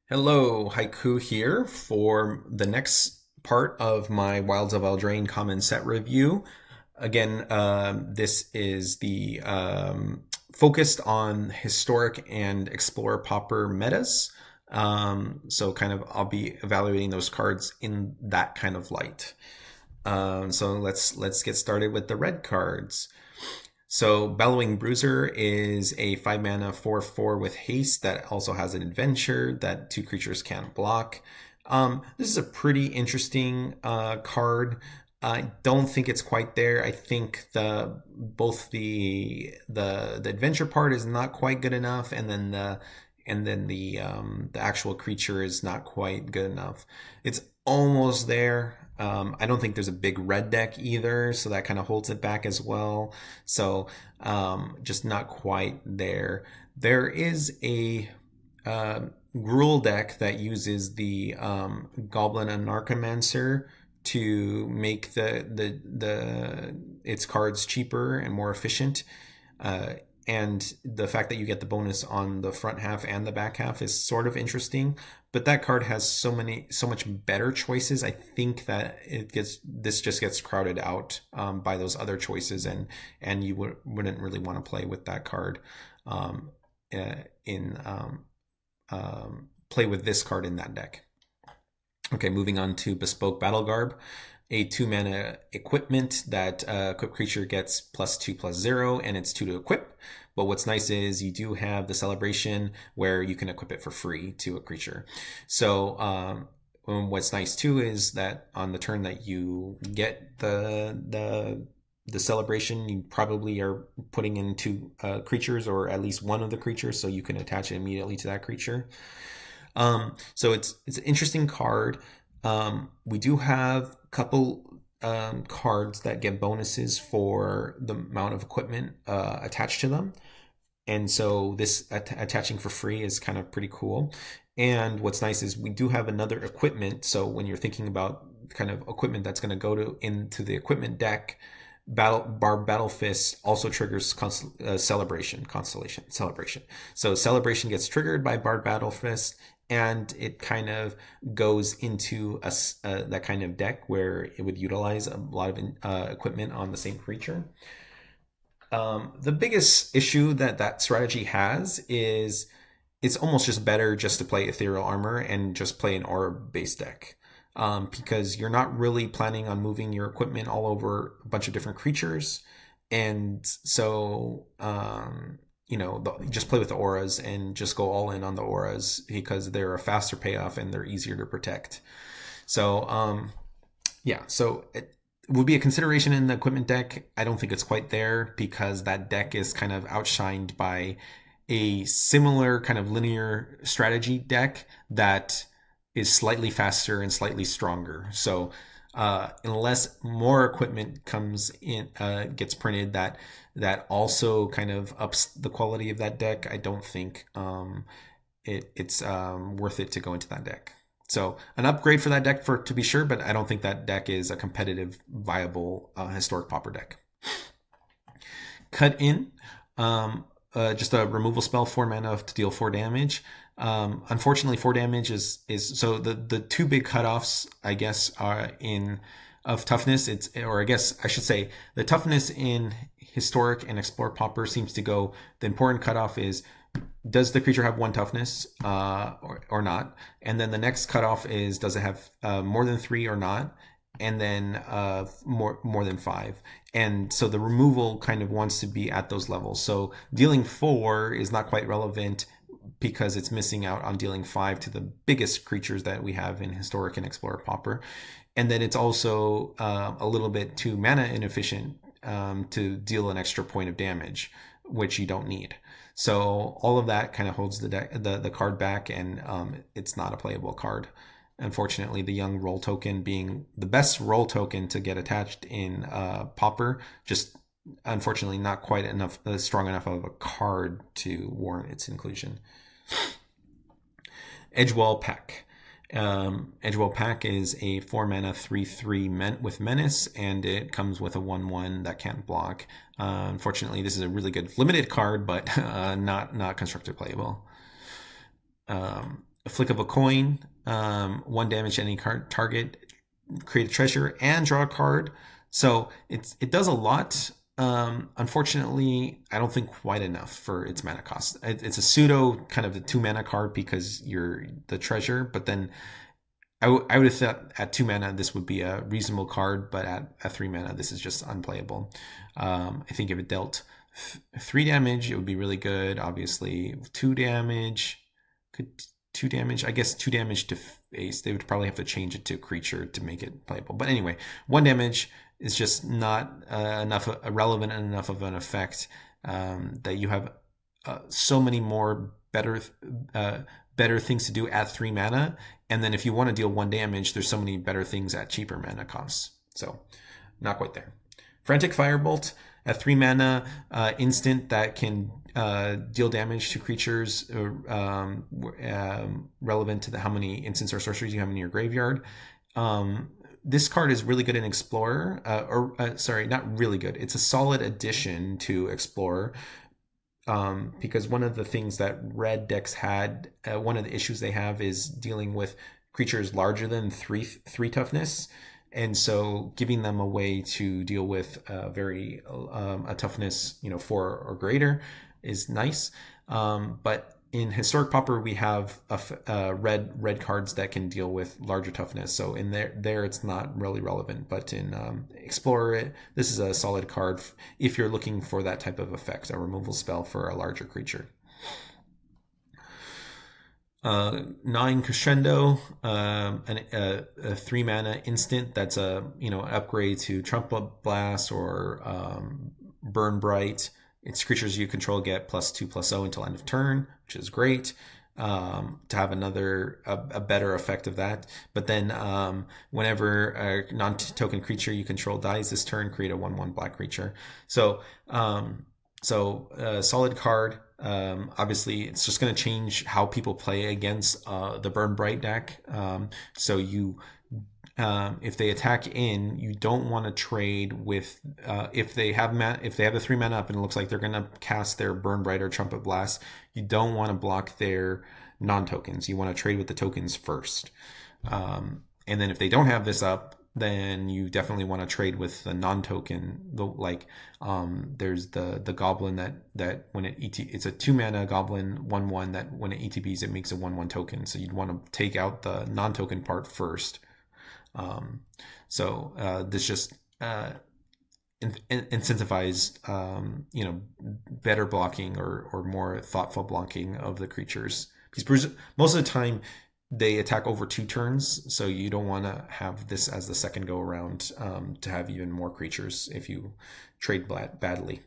Hello, Haiku here for the next part of my Wilds of Eldraine common set review. Again, this is the focused on historic and explorer pauper metas. So kind of I'll be evaluating those cards in that kind of light. So let's get started with the red cards. So Bellowing Bruiser is a 5 mana 4/4 with haste that also has an adventure that two creatures can't block. This is a pretty interesting card. I don't think it's quite there. I think both the adventure part is not quite good enough, and then the actual creature is not quite good enough. It's almost there. I don't think there's a big red deck either, so that kind of holds it back as well. So just not quite there. There is a Gruul deck that uses the Goblin and Narcomancer to make its cards cheaper and more efficient. And the fact that you get the bonus on the front half and the back half is sort of interesting, but that card has so much better choices. I think that this just gets crowded out by those other choices, and you wouldn't really want to play with that card play with this card in that deck. Okay, moving on to Bespoke Battle Garb, a 2 mana equipment that equipped creature gets +2/+0, and it's 2 to equip. But what's nice is you do have the celebration where you can equip it for free to a creature. So what's nice too is that on the turn that you get the celebration, you probably are putting in two creatures, or at least one of the creatures, so you can attach it immediately to that creature. So it's an interesting card. We do have a couple cards that get bonuses for the amount of equipment attached to them. And so this attaching for free is kind of pretty cool. And what's nice is we do have another equipment. So when you're thinking about kind of equipment that's going to go into the equipment deck, Battle Fist also triggers Constellation. So Celebration gets triggered by Bard Battle Fist, and it kind of goes into that kind of deck where it would utilize a lot of equipment on the same creature. The biggest issue that strategy has is it's almost just better just to play Ethereal Armor and just play an aura-based deck. Because you're not really planning on moving your equipment all over a bunch of different creatures. And so, just play with the auras and just go all in on the auras because they're a faster payoff and they're easier to protect. So, so it would be a consideration in the equipment deck. I don't think it's quite there because that deck is kind of outshined by a similar kind of linear strategy deck that is slightly faster and slightly stronger. So unless more equipment comes in, gets printed that also kind of ups the quality of that deck, I don't think it's worth it to go into that deck. So an upgrade for that deck to be sure, but I don't think that deck is a competitive, viable historic pauper deck. Cut In, just a removal spell, 4 mana to deal 4 damage. Unfortunately, 4 damage is so the two big cutoffs, I guess, are of toughness. Or I guess I should say the toughness in historic and explore pauper seems to go. The important cutoff is, does the creature have 1 toughness or not? And then the next cutoff is, does it have more than 3 or not? And then more than 5. And so the removal kind of wants to be at those levels. So dealing 4 is not quite relevant because it's missing out on dealing 5 to the biggest creatures that we have in historic and explorer pauper. And then it's also a little bit too mana inefficient to deal an extra point of damage, which you don't need. So all of that kind of holds the card back, and it's not a playable card. Unfortunately, the young roll token being the best roll token to get attached in pauper, just unfortunately not quite enough strong enough of a card to warrant its inclusion. Edgewall Pack. Edgewall Pack is a 4 mana 3/3 with Menace, and it comes with a 1/1 that can't block. Unfortunately, this is a really good limited card, but not constructed playable. a flick of a coin, 1 damage to any target, create a treasure, and draw a card. So it does a lot. Unfortunately, I don't think quite enough for its mana cost. It's a pseudo kind of a 2 mana card because you're the treasure, but then I would have thought at 2 mana this would be a reasonable card, but at 3 mana this is just unplayable. I think if it dealt 3 damage, it would be really good. Obviously, 2 damage, could 2 damage. I guess 2 damage to face. They would probably have to change it to creature to make it playable. But anyway, 1 damage is just not relevant enough of an effect that you have so many more better things to do at 3 mana. And then if you want to deal 1 damage, there's so many better things at cheaper mana costs. So not quite there. Frantic Firebolt at 3 mana, instant that can deal damage to creatures relevant to how many instants or sorceries you have in your graveyard. This card is really good in Explorer, sorry, not really good. It's a solid addition to Explorer. Because one of the things that red decks had, one of the issues they have is dealing with creatures larger than three toughness, and so giving them a way to deal with a toughness 4 or greater is nice. But in Historic Pauper we have red cards that can deal with larger toughness, so in there it's not really relevant. But in Explorer, this is a solid card if you're looking for that type of effect, a removal spell for a larger creature. Gnawing Crescendo, a 3 mana instant that's a an upgrade to Trumpet Blast or Burn Bright. Its creatures you control get +2/+0 until end of turn, which is great. To have a better effect of that. But then whenever a non-token creature you control dies this turn, create a 1/1 black creature. So solid card. Obviously, it's just going to change how people play against the Burn Bright deck. So if they attack in, you don't want to trade with if they have the 3 mana up and it looks like they're going to cast their Burn Bright or Trumpet Blast, you don't want to block their non-tokens. You want to trade with the tokens first. And then if they don't have this up, then you definitely want to trade with the non-token. There's the goblin that when it's a 2 mana goblin 1/1 that when it ETBs it makes a 1/1 token. So you'd want to take out the non-token part first. This just incentivize better blocking or more thoughtful blocking of the creatures, because most of the time they attack over 2 turns, so you don't want to have this as the second go around to have even more creatures if you trade badly.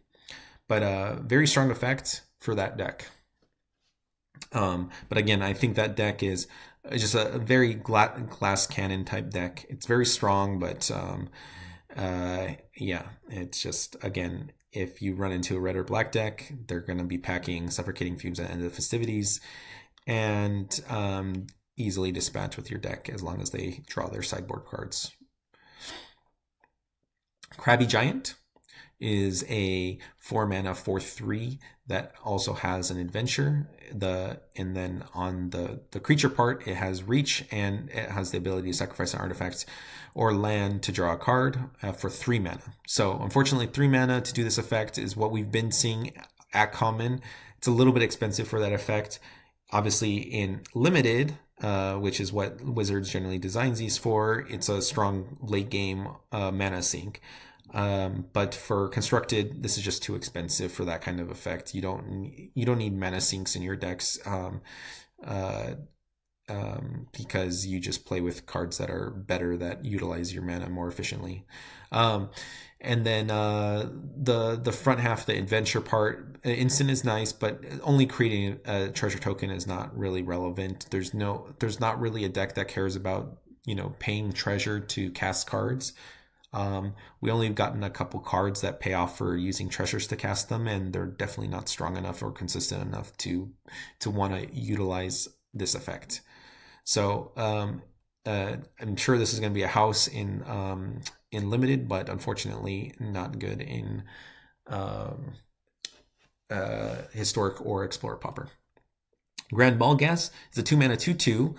But very strong effect for that deck. But again, I think that deck is just a very glass cannon type deck. It's very strong, but yeah, it's just, again, if you run into a red or black deck, they're going to be packing Suffocating Fumes at the end of the festivities and easily dispatch with your deck as long as they draw their sideboard cards. Crabby Giant is a 4 mana 4/3 that also has an adventure. And then on the creature part, it has reach and it has the ability to sacrifice an artifact or land to draw a card for 3 mana. So unfortunately, 3 mana to do this effect is what we've been seeing at common. It's a little bit expensive for that effect. Obviously, in limited, which is what Wizards generally designs these for, it's a strong late game mana sink. But for constructed, this is just too expensive for that kind of effect. You don't need mana sinks in your decks because you just play with cards that are better, that utilize your mana more efficiently. And then the front half, the adventure part, instant is nice, but only creating a treasure token is not really relevant. There's not really a deck that cares about paying treasure to cast cards. We only have gotten a couple cards that pay off for using treasures to cast them, and they're definitely not strong enough or consistent enough to want to utilize this effect. So I'm sure this is going to be a house in limited, but unfortunately not good in Historic or Explorer Pauper. Grand Ball Gas is a 2-mana 2/2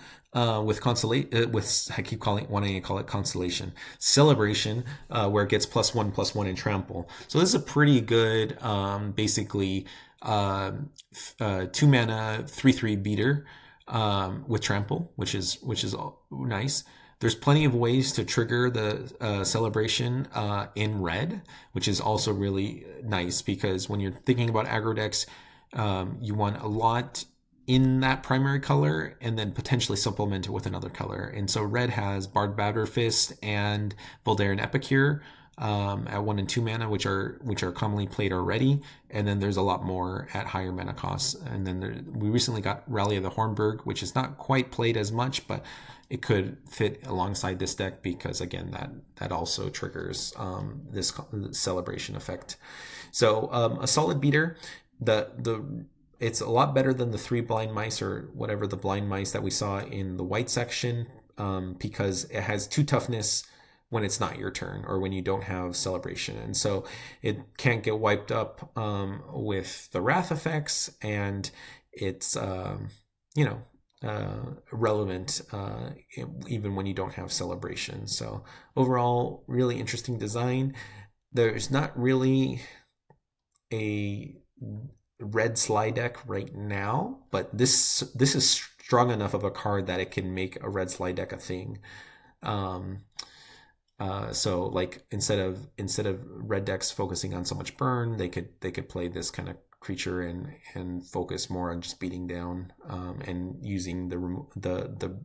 with constellation. With I keep wanting to call it Constellation Celebration, where it gets +1/+1 in trample. So this is a pretty good, basically 2-mana 3/3 beater with trample, which is nice. There's plenty of ways to trigger the celebration in red, which is also really nice because when you're thinking about aggro decks, you want a lot in that primary color and then potentially supplement it with another color. And so red has Bard Batterfist and Voldaren Epicure at 1 and 2 mana, which are commonly played already. And then there's a lot more at higher mana costs. And then we recently got Rally of the Hornburg, which is not quite played as much, but it could fit alongside this deck because again, that also triggers this celebration effect. So a solid beater. It's a lot better than the 3 blind mice or whatever the blind mice that we saw in the white section because it has 2 toughness when it's not your turn or when you don't have celebration. And so it can't get wiped up with the wrath effects, and it's, relevant even when you don't have celebration. So overall, really interesting design. There's not really a red slide deck right now, but this is strong enough of a card that it can make a red slide deck a thing. So like instead of red decks focusing on so much burn, they could play this kind of creature and focus more on just beating down and using the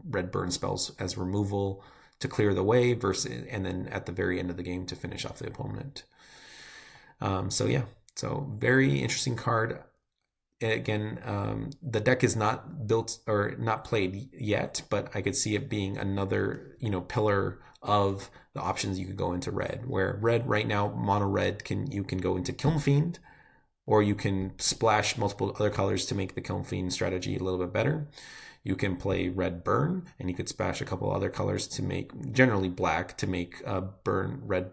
red burn spells as removal to clear the way and then at the very end of the game to finish off the opponent. So very interesting card. Again, the deck is not built or not played yet, but I could see it being another, pillar of the options you could go into red. Where red right now, mono red, you can go into Kiln Fiend, or you can splash multiple other colors to make the Kiln Fiend strategy a little bit better. You can play red burn, and you could splash a couple other colors to make, generally black, to make red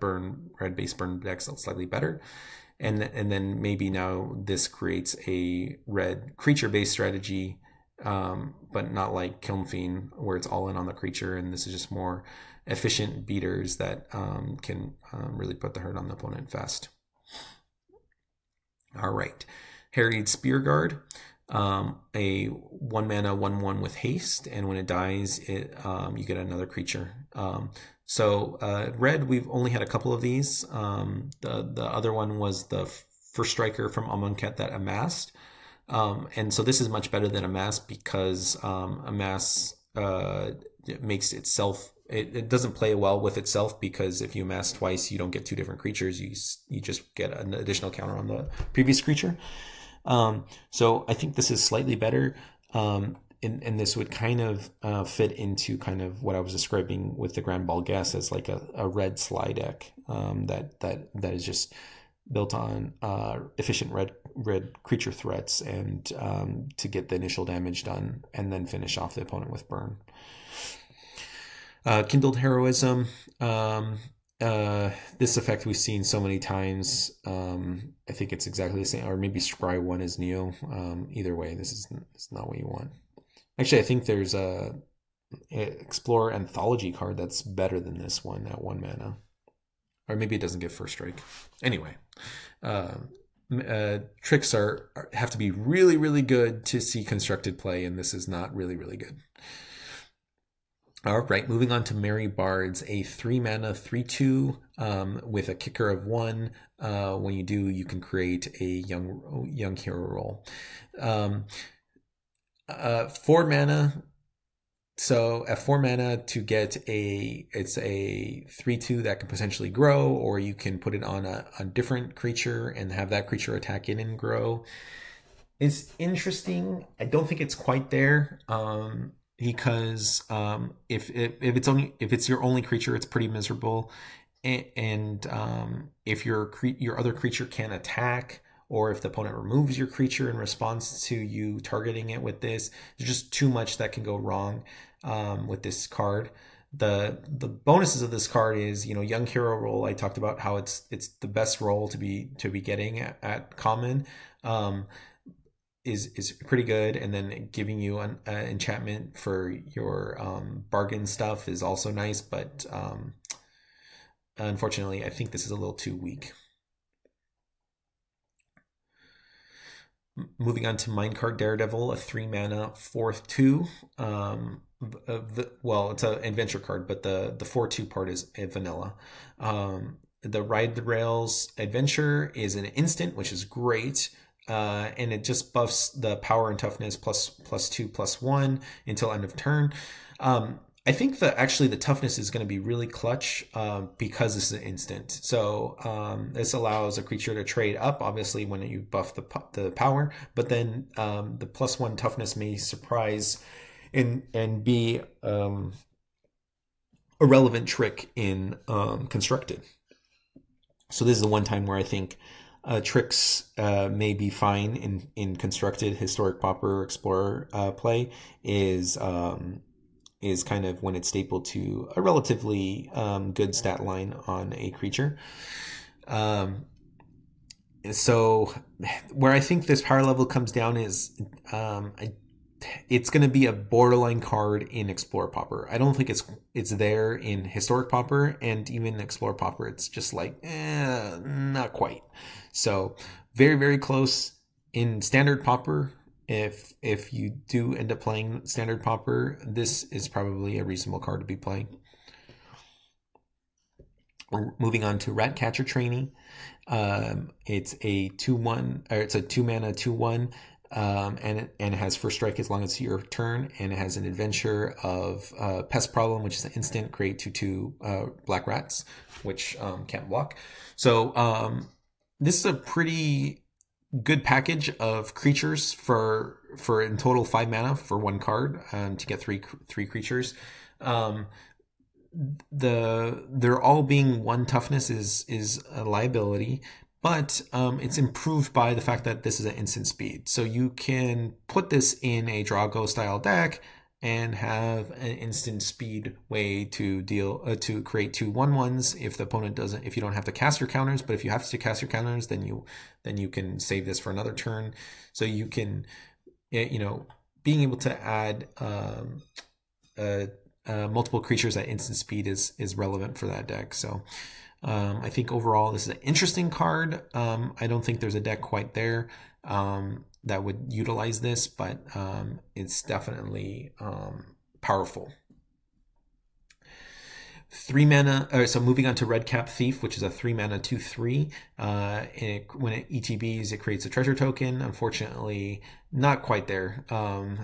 base burn decks slightly better. And then maybe now this creates a red creature-based strategy, but not like Kiln Fiend, where it's all in on the creature, and this is just more efficient beaters that can really put the hurt on the opponent fast. All right, Harried Spearguard, a 1-mana 1/1 with haste, and when it dies, you get another creature. So red, we've only had a couple of these. The other one was the first striker from Amonkhet that amassed. And so this is much better than Amass because Amass makes itself, it doesn't play well with itself because if you amass twice, you don't get 2 different creatures. You just get an additional counter on the previous creature. So I think this is slightly better. And this would kind of fit into kind of what I was describing with the Grand Ball Gas as like a red slide deck that is just built on efficient red creature threats and to get the initial damage done and then finish off the opponent with burn. Kindled Heroism. This effect we've seen so many times. I think it's exactly the same, or maybe Scry 1 is Neo. Either way, this is not what you want. Actually, I think there's a Explorer Anthology card that's better than this one at 1 mana. Or maybe it doesn't get first strike. Anyway, tricks have to be really, really good to see constructed play, and this is not really, really good. All right, moving on to Merry Bards, a 3-mana 3/2 with a kicker of 1. When you do, you can create a young hero roll. 4 mana. So at 4 mana to get it's a 3/2 that can potentially grow, or you can put it on a different creature and have that creature attack in and grow. It's interesting. I don't think it's quite there. Because if it's your only creature, it's pretty miserable, and if your other creature can attack, or if the opponent removes your creature in response to you targeting it with this, there's just too much that can go wrong with this card. The bonuses of this card is, young hero roll. I talked about how it's the best roll to be getting at common. is pretty good, and then giving you an enchantment for your bargain stuff is also nice, but unfortunately I think this is a little too weak. Moving on to Minecart Daredevil, a 3 mana 4/2. Well, it's an adventure card, but the 4/2 part is vanilla. The Ride the Rails adventure is an instant, which is great. And it just buffs the power and toughness +2/+1 until end of turn. I think that actually the toughness is going to be really clutch because this is an instant. So this allows a creature to trade up, obviously, when you buff the power, but then the +1 toughness may surprise and be a relevant trick in Constructed. So this is the one time where I think tricks may be fine in Constructed. Historic Pauper Explorer play is kind of when it's stapled to a relatively good stat line on a creature. So where I think this power level comes down is it's going to be a borderline card in Explorer Pauper. I don't think it's there in Historic Pauper, and even Explorer Pauper, it's just like not quite. So very, very close in Standard Pauper. If you do end up playing Standard Pauper, this is probably a reasonable card to be playing. Moving on to Ratcatcher Trainee. It's a 2/1, or it's a 2 mana 2/1. And it has first strike as long as it's your turn, and it has an adventure of Pest Problem, which is an instant, create 2/2 black rats, which can't block. So this is a pretty good package of creatures for in total 5 mana for 1 card to get three creatures. They're all being 1 toughness is a liability. But it's improved by the fact that this is an instant speed. So you can put this in a Drago style deck and have an instant speed way to to create 2 1/1s if the opponent doesn't, if you don't have to cast your counters. But if you have to cast your counters, then you can save this for another turn. So you can, being able to add multiple creatures at instant speed is relevant for that deck. So I think overall this is an interesting card. I don't think there's a deck quite there that would utilize this, but it's definitely powerful. 3 mana, so moving on to Redcap Thief, which is a 3 mana 2/3. When it ETBs, it creates a treasure token. Unfortunately, not quite there.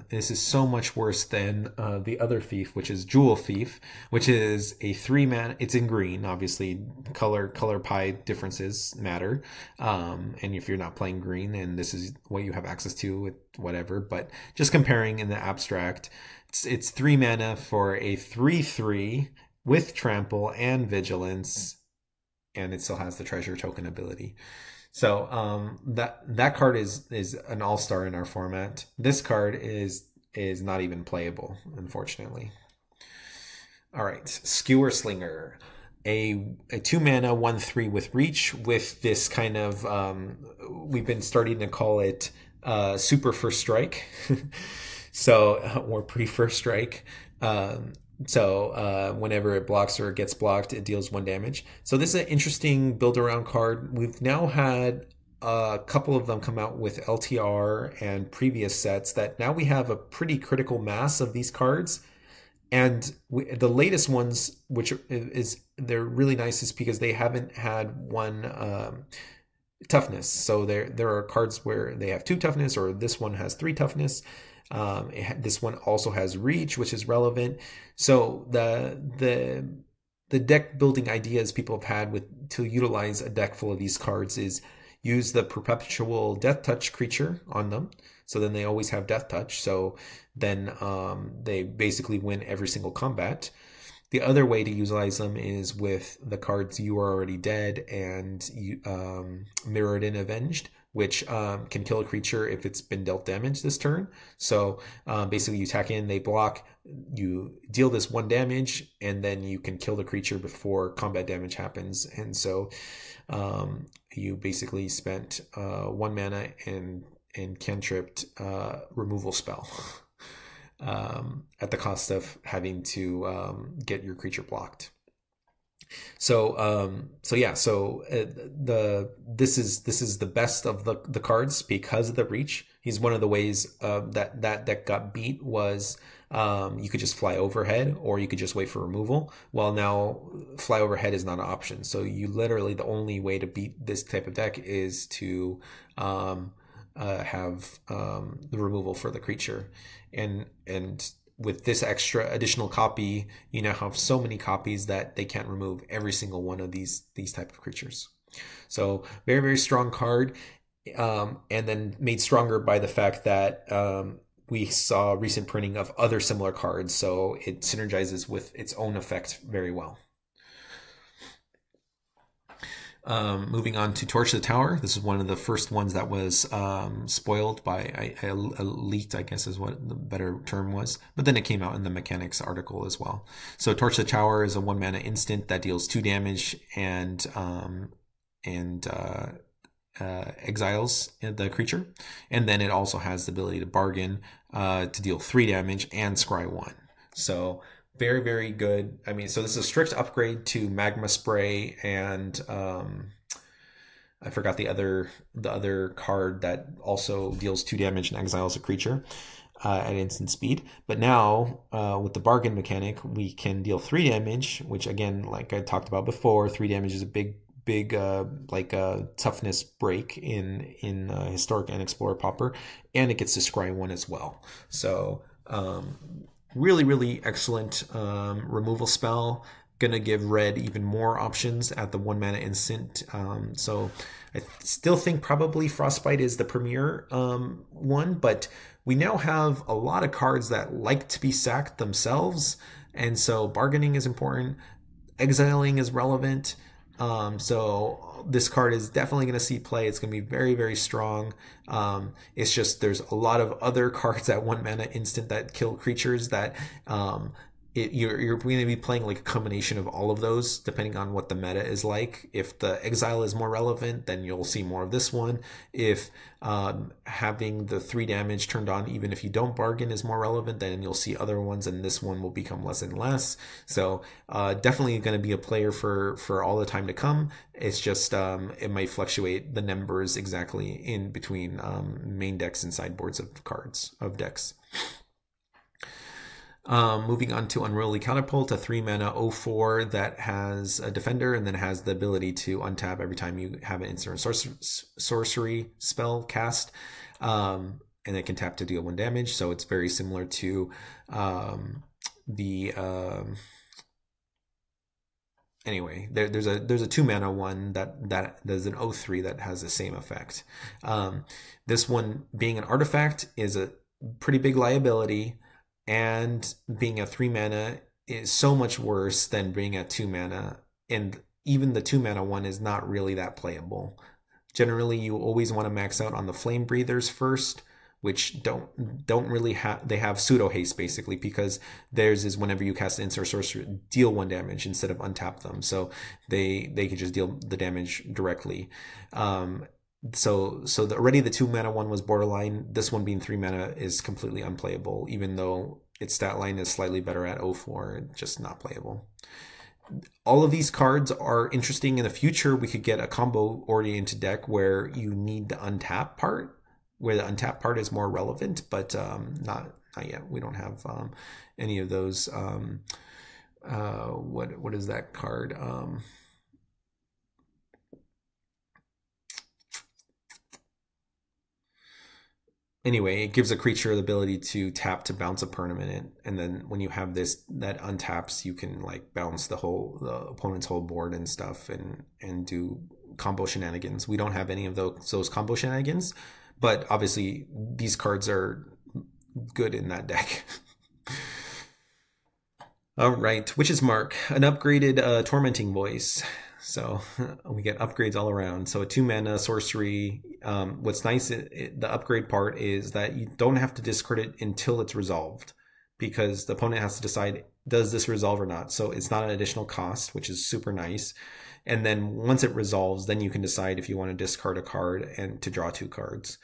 This is so much worse than the other Thief, which is Jewel Thief, which is a 3 mana. It's in green, obviously. Color pie differences matter. And if you're not playing green, and this is what you have access to with whatever, but just comparing in the abstract, it's 3 mana for a 3/3. With Trample and Vigilance, and it still has the treasure token ability. So that card is an all-star in our format. This card is not even playable, unfortunately. All right, Skewer Slinger, a 2 mana 1/3 with reach, with this kind of we've been starting to call it super first strike, so or pre-first strike. So whenever it blocks or it gets blocked, it deals 1 damage. So this is an interesting build around card. We've now had a couple of them come out with LTR and previous sets that now we have a pretty critical mass of these cards. And the latest ones, which they're really nice, is because they haven't had 1 toughness. So there are cards where they have 2 toughness, or this one has 3 toughness. This one also has reach, which is relevant. So the deck building ideas people have had to utilize a deck full of these cards is use the perpetual Death Touch creature on them. So then they always have Death Touch. So then they basically win every single combat. The other way to utilize them is with the cards You Are Already Dead and Mirrored and Avenged, which can kill a creature if it's been dealt damage this turn. So basically you attack in, they block, you deal this 1 damage, and then you can kill the creature before combat damage happens. And so you basically spent 1 mana and and cantripped removal spell at the cost of having to get your creature blocked. So this is the best of the cards because of the reach. He's one of the ways that got beat was you could just fly overhead, or you could just wait for removal. Well, now fly overhead is not an option. So you literally, the only way to beat this type of deck is to have the removal for the creature, and with this extra additional copy, you now have so many copies that they can't remove every single one of these type of creatures. So very, very strong card, and then made stronger by the fact that we saw recent printing of other similar cards, so it synergizes with its own effect very well. Moving on to Torch the Tower. This is one of the first ones that was spoiled by leaked, I guess is what the better term was. But then it came out in the mechanics article as well. So Torch the Tower is a 1-mana instant that deals 2 damage and exiles the creature. And then it also has the ability to bargain to deal 3 damage and scry 1. So very, very good. I mean, so this is a strict upgrade to Magma Spray, and I forgot the other card that also deals 2 damage and exiles a creature at instant speed. But now with the bargain mechanic, we can deal 3 damage, which again, like I talked about before, 3 damage is a big toughness break in Historic and Explorer Pauper, and it gets to scry 1 as well. So really, really excellent removal spell. Gonna give red even more options at the 1-mana instant. So I still think probably Frostbite is the premier one, but we now have a lot of cards that like to be sacked themselves, and so bargaining is important. Exiling is relevant. So this card is definitely going to see play. It's going to be very, very strong. It's just there's a lot of other cards at 1-mana instant that kill creatures that you're going to be playing like a combination of all of those depending on what the meta is like. If the exile is more relevant, then you'll see more of this one. If having the 3 damage turned on even if you don't bargain is more relevant, then you'll see other ones, and this one will become less and less. So definitely going to be a player for all the time to come. It's just it might fluctuate the numbers exactly in between main decks and sideboards of decks. Moving on to Unruly Catapult, a 3-mana 0/4 that has a defender and then has the ability to untap every time you have an instant sorcery spell cast, and it can tap to deal 1 damage. So it's very similar to anyway, there's a 2-mana one that there's an 0/3 that has the same effect. This one, being an artifact, is a pretty big liability, and being a 3-mana is so much worse than being a 2-mana, and even the 2-mana one is not really that playable. Generally, you always want to max out on the Flame Breathers first, which don't really have, they have pseudo haste basically, because theirs is whenever you cast an instant sorcery, deal 1 damage instead of untap them, so they can just deal the damage directly. So already the 2-mana one was borderline. This one being 3-mana is completely unplayable, even though its stat line is slightly better at 0/4, just not playable. All of these cards are interesting. In the future, we could get a combo-oriented deck where you need the untap part, where the untap part is more relevant, but not yet. We don't have any of those. What is that card? Anyway, it gives a creature the ability to tap to bounce a permanent, and then when you have this that untaps, you can like bounce the opponent's whole board and stuff, and do combo shenanigans. We don't have any of those combo shenanigans, but obviously these cards are good in that deck. All right, Witch's Mark, an upgraded Tormenting Voice. So we get upgrades all around. So a 2-mana sorcery. What's nice, the upgrade part is that you don't have to discard it until it's resolved, because the opponent has to decide, does this resolve or not? So it's not an additional cost, which is super nice. And then once it resolves, then you can decide if you want to discard a card and to draw 2 cards.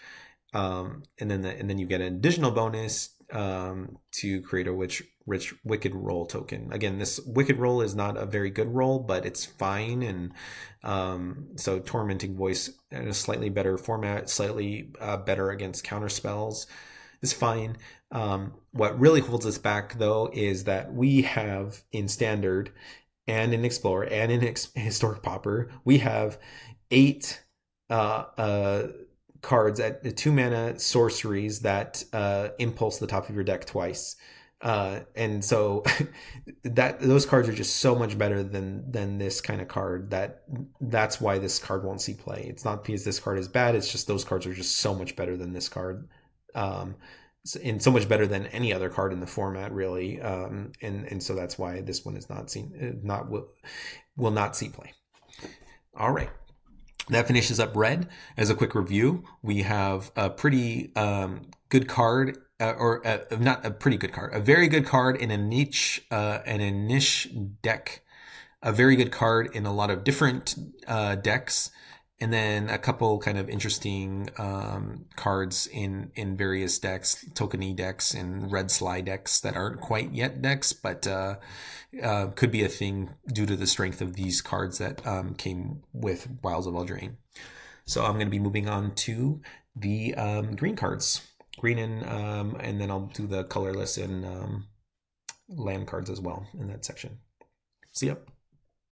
And then you get an additional bonus to create a rich Wicked Roll token. Again, this Wicked Roll is not a very good roll, but it's fine. And so Tormenting Voice in a slightly better format, slightly better against counter spells, is fine. What really holds us back, though, is that we have in Standard and in Explorer and in Historic Pauper, we have 8 cards at 2-mana sorceries that impulse the top of your deck twice. And so those cards are just so much better than this kind of card that's why this card won't see play. It's not because this card is bad, it's just those cards are just so much better than this card. And so much better than any other card in the format, really. And so that's why this one is will not see play. All right. That finishes up red. As a quick review, we have a pretty good card, not a pretty good card, a very good card in a niche deck, a very good card in a lot of different decks, and then a couple kind of interesting cards in various decks, tokeny decks and red slide decks that aren't quite yet decks, but could be a thing due to the strength of these cards that came with Wilds of Eldraine. So I'm going to be moving on to the green cards. Green and then I'll do the colorless and land cards as well in that section. See ya.